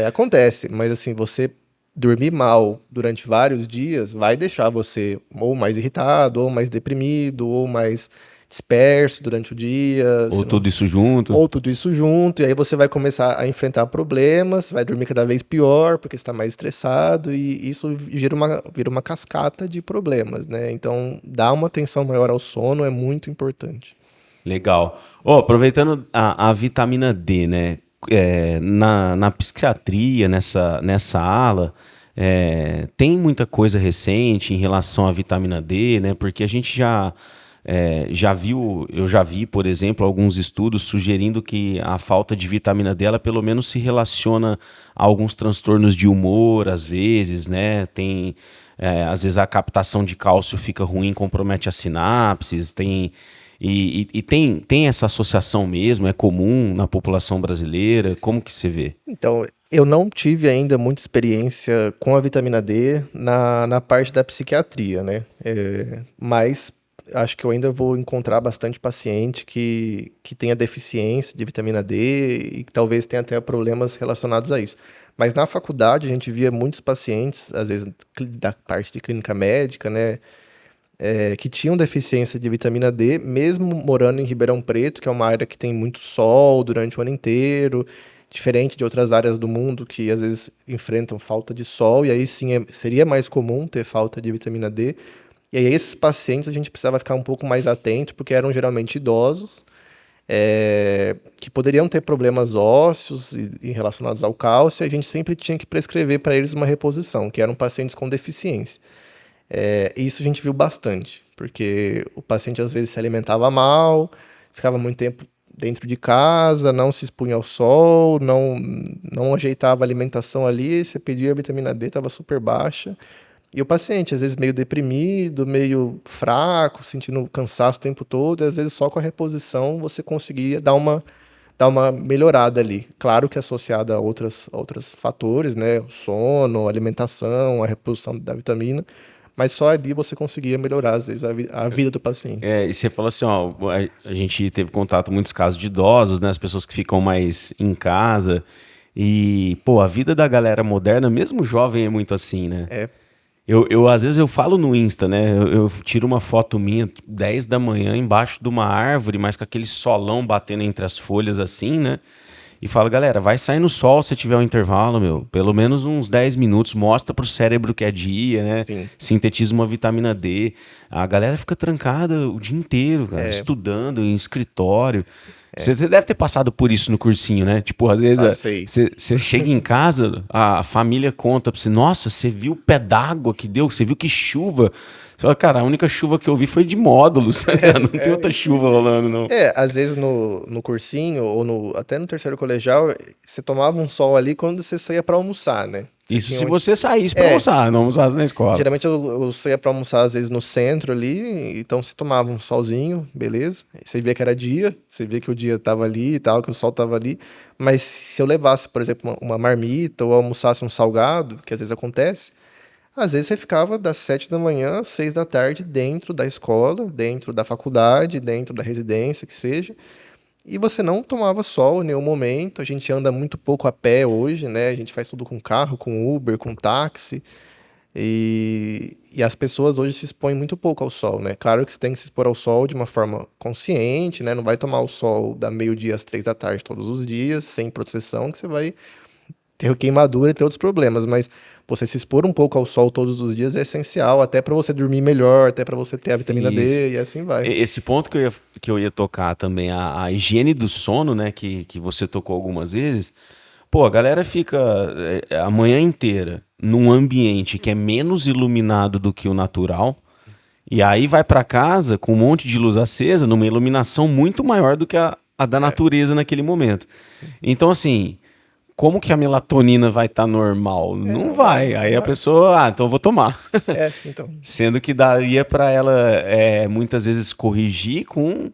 acontece, mas assim, você dormir mal durante vários dias vai deixar você ou mais irritado, ou mais deprimido, ou mais disperso durante o dia, Ou tudo isso junto. ou tudo isso junto, e aí você vai começar a enfrentar problemas, vai dormir cada vez pior, porque está mais estressado, e isso vira uma cascata de problemas, né? Então, dar uma atenção maior ao sono é muito importante. Legal. Ó, aproveitando a vitamina D, né? Na psiquiatria, nessa ala, tem muita coisa recente em relação à vitamina D, né? Porque a gente já viu, eu já vi, por exemplo, alguns estudos sugerindo que a falta de vitamina D, ela pelo menos se relaciona a alguns transtornos de humor, às vezes, né? Às vezes a captação de cálcio fica ruim, compromete as sinapses, tem essa associação mesmo, é comum na população brasileira, como que você vê? Então, eu não tive ainda muita experiência com a vitamina D na parte da psiquiatria, né? Mas acho que eu ainda vou encontrar bastante paciente que tenha deficiência de vitamina D e que talvez tenha até problemas relacionados a isso. Mas na faculdade a gente via muitos pacientes, às vezes da parte de clínica médica, né? Que tinham deficiência de vitamina D, mesmo morando em Ribeirão Preto, que é uma área que tem muito sol durante o ano inteiro, diferente de outras áreas do mundo que às vezes enfrentam falta de sol, e aí sim seria mais comum ter falta de vitamina D. E aí esses pacientes a gente precisava ficar um pouco mais atento, porque eram geralmente idosos, que poderiam ter problemas ósseos e relacionados ao cálcio, e a gente sempre tinha que prescrever para eles uma reposição, que eram pacientes com deficiência. E isso a gente viu bastante, porque o paciente às vezes se alimentava mal, ficava muito tempo dentro de casa, não se expunha ao sol, não ajeitava a alimentação ali, você pedia a vitamina D, estava super baixa. E o paciente, às vezes, meio deprimido, meio fraco, sentindo cansaço o tempo todo, e às vezes só com a reposição você conseguia dar uma melhorada ali. Claro que associada a outros fatores, né? O sono, a alimentação, a reposição da vitamina, mas só ali você conseguia melhorar, às vezes, a vida do paciente. E você falou assim, ó, a gente teve contato com muitos casos de idosos, né, as pessoas que ficam mais em casa, e, pô, a vida da galera moderna, mesmo jovem, é muito assim, né? É, Às vezes eu falo no Insta, né? Eu tiro uma foto minha 10 da manhã embaixo de uma árvore, mas com aquele solão batendo entre as folhas assim, né? E falo, galera, vai sair no sol se tiver um intervalo, meu. Pelo menos uns 10 minutos, mostra pro cérebro que é dia, né? sim. Sintetiza uma vitamina D. A galera fica trancada o dia inteiro, cara, estudando em escritório. Você deve ter passado por isso no cursinho, né? Tipo, às vezes Passei. você chega em casa, a família conta pra você, nossa, você viu o pé d'água que deu? Você viu que chuva? Você fala, cara, a única chuva que eu vi foi de módulos, tá ligado? Não tem outra chuva rolando, não. Às vezes no cursinho, ou até no terceiro colegial, você tomava um sol ali quando você saía para almoçar, né? Isso se você saísse pra almoçar, não almoçasse na escola. Geralmente eu saía para almoçar, às vezes, no centro ali, então você tomava um solzinho, beleza? Você via que era dia, você via que o dia tava ali e tal, que o sol tava ali. Mas se eu levasse, por exemplo, uma marmita ou almoçasse um salgado, que às vezes acontece, às vezes você ficava das 7 da manhã às 6 da tarde dentro da escola, dentro da faculdade, dentro da residência, que seja, e você não tomava sol em nenhum momento. A gente anda muito pouco a pé hoje, né? A gente faz tudo com carro, com Uber, com táxi. E as pessoas hoje se expõem muito pouco ao sol, né? Claro que você tem que se expor ao sol de uma forma consciente, né? Não vai tomar o sol da meio-dia às 3 da tarde todos os dias, sem proteção, que você vai ter queimadura e ter outros problemas, mas você se expor um pouco ao sol todos os dias é essencial, até para você dormir melhor, até para você ter a vitamina Isso. D e assim vai. Esse ponto que eu ia tocar também, a higiene do sono, né, que você tocou algumas vezes. Pô, a galera fica a manhã inteira num ambiente que é menos iluminado do que o natural, e aí vai pra casa com um monte de luz acesa, numa iluminação muito maior do que a da natureza naquele momento. Então, assim, como que a melatonina vai estar normal? Não Não vai. vai, Aí não a vai. pessoa, então eu vou tomar. Então. Sendo que daria para ela muitas vezes corrigir com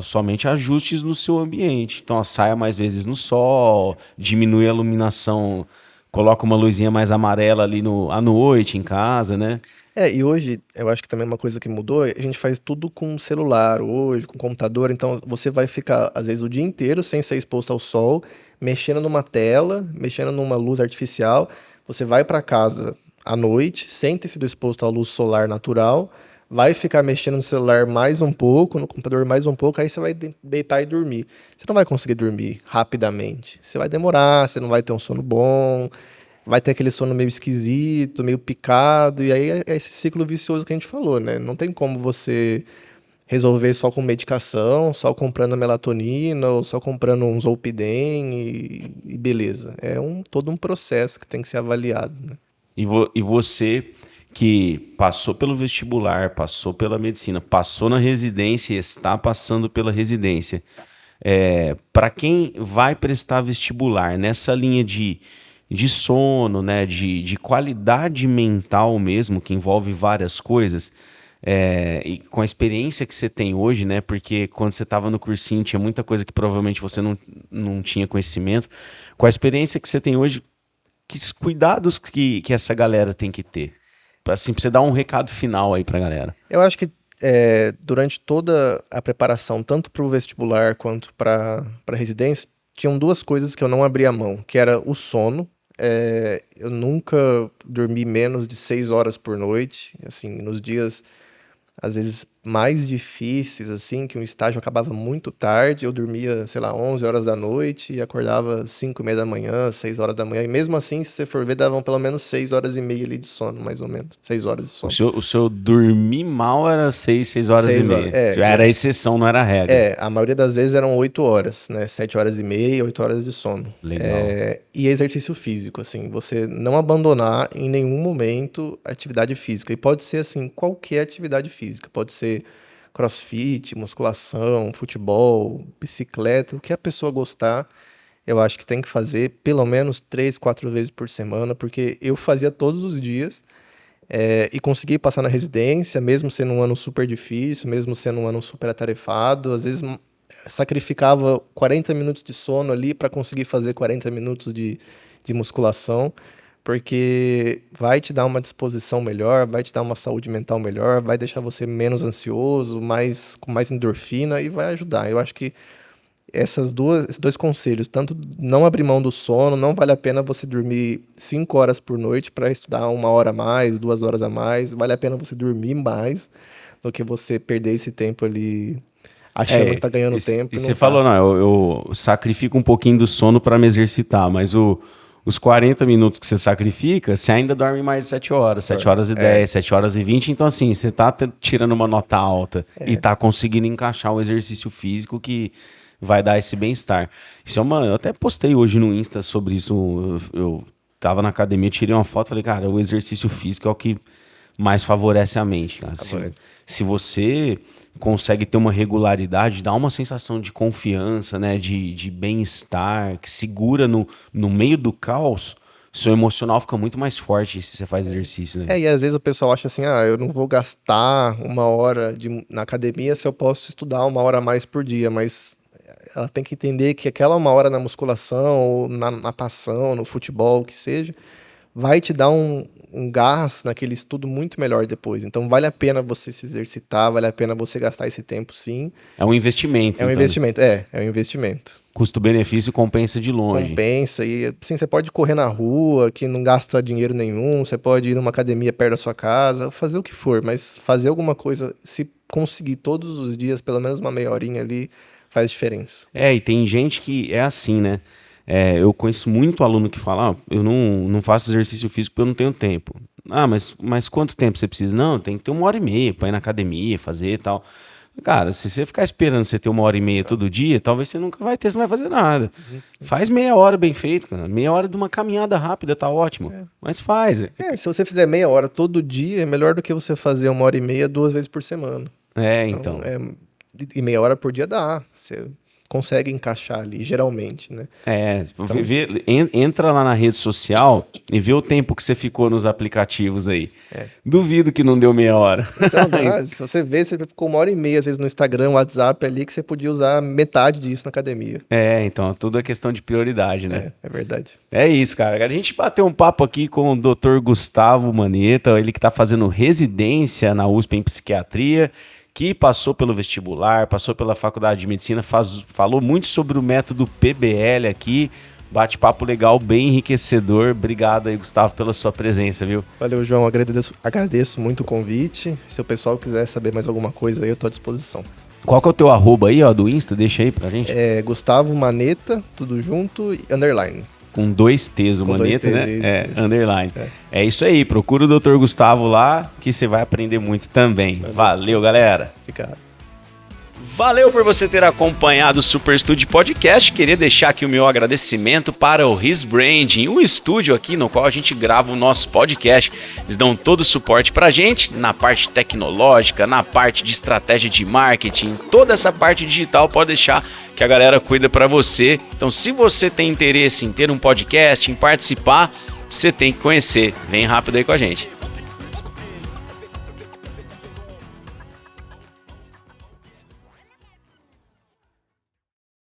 somente ajustes no seu ambiente. Então, saia mais vezes no sol, diminui a iluminação, coloca uma luzinha mais amarela ali à noite em casa, né? E hoje eu acho que também uma coisa que mudou, a gente faz tudo com celular hoje, com computador, então você vai ficar às vezes o dia inteiro sem ser exposto ao sol, mexendo numa tela, mexendo numa luz artificial. Você vai para casa à noite, sem ter sido exposto à luz solar natural, vai ficar mexendo no celular mais um pouco, no computador mais um pouco, aí você vai deitar e dormir. Você não vai conseguir dormir rapidamente. Você vai demorar, você não vai ter um sono bom, vai ter aquele sono meio esquisito, meio picado, e aí é esse ciclo vicioso que a gente falou, né? Não tem como você resolver só com medicação, só comprando melatonina, ou só comprando um Zolpidem e beleza. É todo um processo que tem que ser avaliado, né? E você que passou pelo vestibular, passou pela medicina, passou na residência e está passando pela residência, para quem vai prestar vestibular nessa linha de sono, né, de qualidade mental mesmo, que envolve várias coisas, e com a experiência que você tem hoje, né, porque quando você estava no cursinho tinha muita coisa que provavelmente você não tinha conhecimento, com a experiência que você tem hoje, que cuidados que essa galera tem que ter? Assim, pra você dar um recado final aí pra galera. Eu acho que durante toda a preparação, tanto para o vestibular quanto para a residência, tinham duas coisas que eu não abria mão, que era o sono. Eu nunca dormi menos de 6 horas por noite, assim, nos dias às vezes mais difíceis, assim, que um estágio acabava muito tarde, eu dormia, sei lá, 11 horas da noite e acordava 5:30 da manhã, 6 horas da manhã, e mesmo assim, se você for ver, davam pelo menos 6 horas e meia ali de sono, mais ou menos, 6 horas de O sono. seu, o seu dormir mal era 6 horas e 6 horas, meia. Já era a exceção, não era a regra. a maioria das vezes eram 8 horas, né? 7 horas e meia, 8 horas de sono. Legal. E exercício físico, assim, você não abandonar em nenhum momento a atividade física. E pode ser, assim, qualquer atividade física. Pode ser crossfit, musculação, futebol, bicicleta, o que a pessoa gostar. Eu acho que tem que fazer pelo menos 3, 4 vezes por semana, porque eu fazia todos os dias. E consegui passar na residência, mesmo sendo um ano super difícil, mesmo sendo um ano super atarefado. Às vezes sacrificava 40 minutos de sono ali para conseguir fazer 40 minutos de musculação, porque vai te dar uma disposição melhor, vai te dar uma saúde mental melhor, vai deixar você menos ansioso, com mais endorfina e vai ajudar. Eu acho que esses dois conselhos, tanto não abrir mão do sono, não vale a pena você dormir 5 horas por noite para estudar 1 hora a mais, 2 horas a mais, vale a pena você dormir mais do que você perder esse tempo ali achando que tá ganhando tempo E e não você tá. falou, não, eu sacrifico um pouquinho do sono para me exercitar, mas os 40 minutos que você sacrifica, você ainda dorme mais 7 horas, 7 horas e 10, 7 horas e 20, então assim, você tá tirando uma nota alta e tá conseguindo encaixar um exercício físico que vai dar esse bem-estar. Eu até postei hoje no Insta sobre isso, eu tava na academia, tirei uma foto, falei, cara, o exercício físico é o que mais favorece a mente, cara. Se você consegue ter uma regularidade, dá uma sensação de confiança, né, de bem-estar, que segura no meio do caos, seu emocional fica muito mais forte se você faz exercício, né? E às vezes o pessoal acha assim, eu não vou gastar 1 hora na academia se eu posso estudar 1 hora a mais por dia, mas ela tem que entender que aquela 1 hora na musculação, ou na natação, no futebol, o que seja, vai te dar um gás naquele estudo muito melhor depois. Então vale a pena você se exercitar, vale a pena você gastar esse tempo, sim. É um investimento, É um então, né? investimento, é um investimento. Custo-benefício compensa de longe. Compensa e sim, você pode correr na rua, que não gasta dinheiro nenhum, você pode ir numa academia perto da sua casa, fazer o que for, mas fazer alguma coisa, se conseguir todos os dias, pelo menos uma meia horinha ali, faz diferença. E tem gente que é assim, né? Eu conheço muito aluno que fala, eu não faço exercício físico porque eu não tenho tempo. Mas quanto tempo você precisa? Não, tem que ter 1h30 para ir na academia, fazer e tal. Cara, se você ficar esperando você ter 1h30 todo dia, talvez você nunca vai ter, você não vai fazer nada. Faz meia hora bem feito, cara. Meia hora de uma caminhada rápida tá ótimo. Mas faz. Se você fizer meia hora todo dia, é melhor do que você fazer 1h30 2 vezes por semana. Então. E meia hora por dia dá. Você consegue encaixar ali, geralmente, né? Entra lá na rede social e vê o tempo que você ficou nos aplicativos aí. Duvido que não deu meia hora. Então, se você vê, você ficou 1h30, às vezes, no Instagram, WhatsApp ali, que você podia usar metade disso na academia. Então, tudo é questão de prioridade, né? É verdade. É isso, cara. A gente bateu um papo aqui com o Dr. Gustavo Manetta, ele que tá fazendo residência na USP em psiquiatria, que passou pelo vestibular, passou pela faculdade de medicina, falou muito sobre o método PBL aqui, bate-papo legal, bem enriquecedor. Obrigado aí, Gustavo, pela sua presença, viu? Valeu, João, agradeço muito o convite. Se o pessoal quiser saber mais alguma coisa aí, eu tô à disposição. Qual que é o teu arroba aí, ó, do Insta? Deixa aí pra gente. Gustavo Manetta, tudo junto, e underline. Com 2 T's o Manetta, né? Isso. Underline. É isso aí, procura o Dr. Gustavo lá, que você vai aprender muito também. Valeu, galera. Obrigado. Valeu por você ter acompanhado o Super Studio Podcast. Queria deixar aqui o meu agradecimento para o His Branding, o estúdio aqui no qual a gente grava o nosso podcast. Eles dão todo o suporte pra gente na parte tecnológica, na parte de estratégia de marketing, toda essa parte digital pode deixar que a galera cuida para você. Então, se você tem interesse em ter um podcast, em participar, você tem que conhecer. Vem rápido aí com a gente.